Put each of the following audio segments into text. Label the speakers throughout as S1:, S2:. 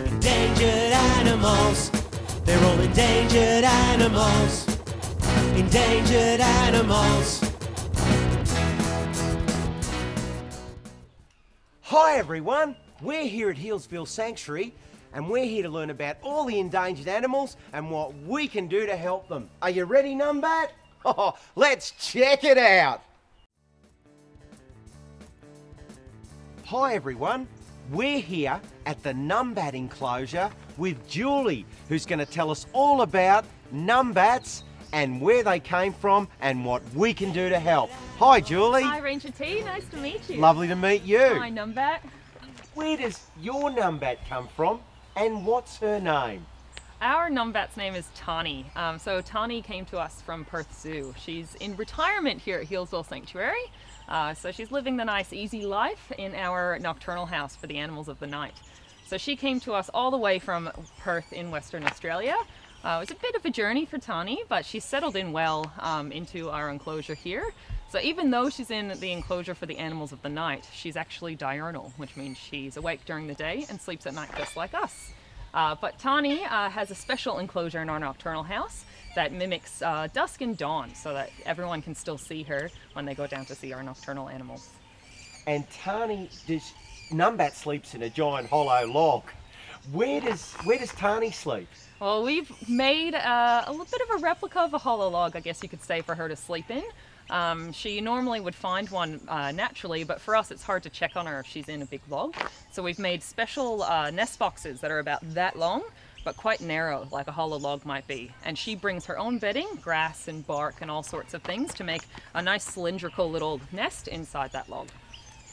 S1: Endangered animals, they're all endangered animals. Endangered animals. Hi everyone, we're here at Healesville Sanctuary and we're here to learn about all the endangered animals and what we can do to help them. Are you ready, Numbat? Oh, let's check it out. Hi everyone, we're here at the Numbat enclosure with Julie, who's going to tell us all about Numbats and where they came from and what we can do to help. Hi Julie.
S2: Hi Ranger T, nice to meet you.
S1: Lovely to meet you.
S2: Hi Numbat.
S1: Where does your Numbat come from and what's her name?
S2: Our Numbat's name is Tani. So Tani came to us from Perth Zoo. She's in retirement here at Healesville Sanctuary. So she's living the nice easy life in our nocturnal house for the animals of the night. So she came to us all the way from Perth in Western Australia. It was a bit of a journey for Tani, but she's settled in well into our enclosure here. So even though she's in the enclosure for the animals of the night, she's actually diurnal, which means she's awake during the day and sleeps at night just like us. But Tani has a special enclosure in our nocturnal house that mimics dusk and dawn so that everyone can still see her when they go down to see our nocturnal animals.
S1: And Tani, Numbat sleeps in a giant hollow log. Where does Tani sleep?
S2: Well, we've made a little bit of a replica of a hollow log, I guess you could say, for her to sleep in. She normally would find one naturally, but for us it's hard to check on her if she's in a big log. So we've made special nest boxes that are about that long, but quite narrow, like a hollow log might be. And she brings her own bedding, grass and bark and all sorts of things to make a nice cylindrical little nest inside that log.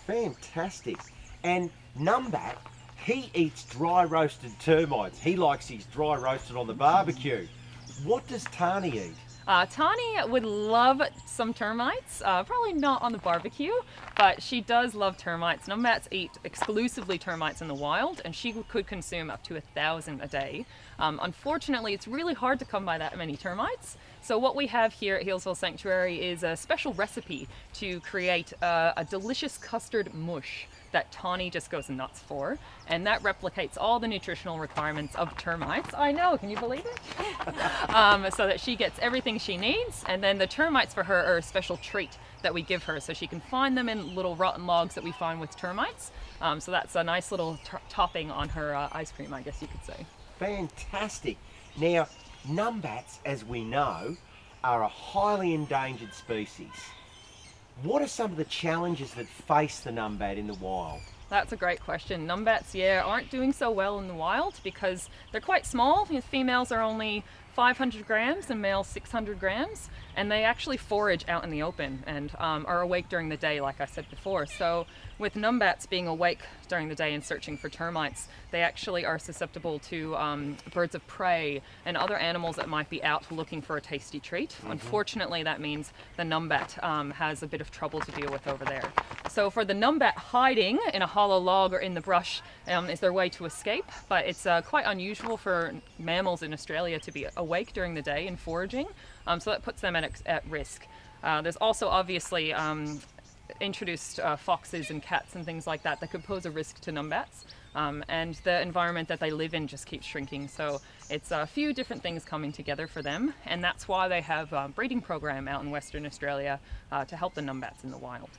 S1: Fantastic. And Numbat, he eats dry roasted termites. He likes his dry roasted on the barbecue. What does Tani eat?
S2: Tani would love some termites, probably not on the barbecue, but she does love termites. Numbats eat exclusively termites in the wild, and she could consume up to 1,000 a day. Unfortunately, it's really hard to come by that many termites. So what we have here at Healesville Sanctuary is a special recipe to create a delicious custard mush that Tani just goes nuts for, and that replicates all the nutritional requirements of termites. I know, can you believe it? So that she gets everything she needs, and then the termites for her are a special treat that we give her so she can find them in little rotten logs that we find with termites. So that's a nice little topping on her ice cream, I guess you could say.
S1: Fantastic. Now, Numbats, as we know, are a highly endangered species. What are some of the challenges that face the Numbat in the wild?
S2: That's a great question. Numbats, aren't doing so well in the wild because they're quite small. Females are only 500 grams and males 600 grams, and they actually forage out in the open and are awake during the day, like I said before. So with Numbats being awake during the day and searching for termites, they actually are susceptible to birds of prey and other animals that might be out looking for a tasty treat. Unfortunately, that means the Numbat has a bit of trouble to deal with over there. So for the Numbat, hiding in a hollow log or in the brush is their way to escape, but it's quite unusual for mammals in Australia to be awake during the day and foraging, so that puts them at risk. There's also obviously introduced foxes and cats and things like that could pose a risk to Numbats, and the environment that they live in just keeps shrinking. So it's a few different things coming together for them, and that's why they have a breeding program out in Western Australia to help the Numbats in the wild.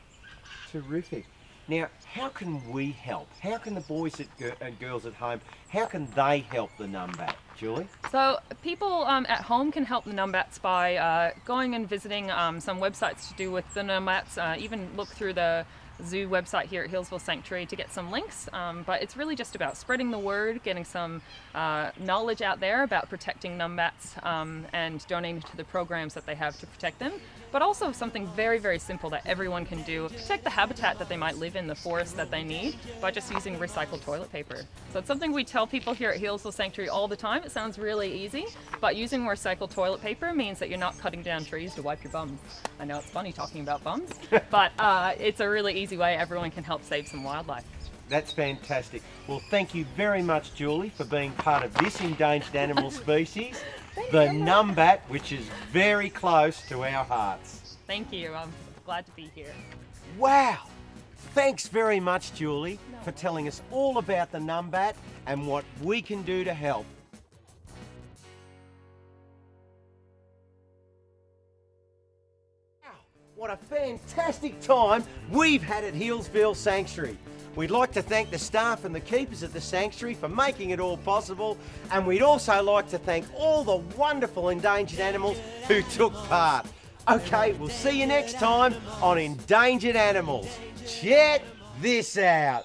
S1: Terrific. Now, how can we help? How can the boys and girls at home, how can they help the Numbat? Julie? So
S2: people at home can help the Numbats by going and visiting some websites to do with the Numbats, even look through the zoo website here at Healesville Sanctuary to get some links, but it's really just about spreading the word, getting some knowledge out there about protecting Numbats and donating to the programs that they have to protect them, but also something very, very simple that everyone can do, protect the habitat that they might live in, the forest that they need, by just using recycled toilet paper. So it's something we tell people here at Healesville Sanctuary all the time. It sounds really easy, but using recycled toilet paper means that you're not cutting down trees to wipe your bums. I know it's funny talking about bums, but it's a really easy way everyone can help save some wildlife.
S1: That's fantastic. Well, thank you very much, Julie, for being part of this endangered animal species. the Numbat, which is very close to our hearts.
S2: Thank you. I'm glad to be here.
S1: Wow! Thanks very much, Julie, for telling us all about the Numbat and what we can do to help. Wow, what a fantastic time we've had at Healesville Sanctuary. We'd like to thank the staff and the keepers at the sanctuary for making it all possible, and we'd also like to thank all the wonderful endangered animals who took part. Okay, we'll see you next time on Endangered Animals. Check this out.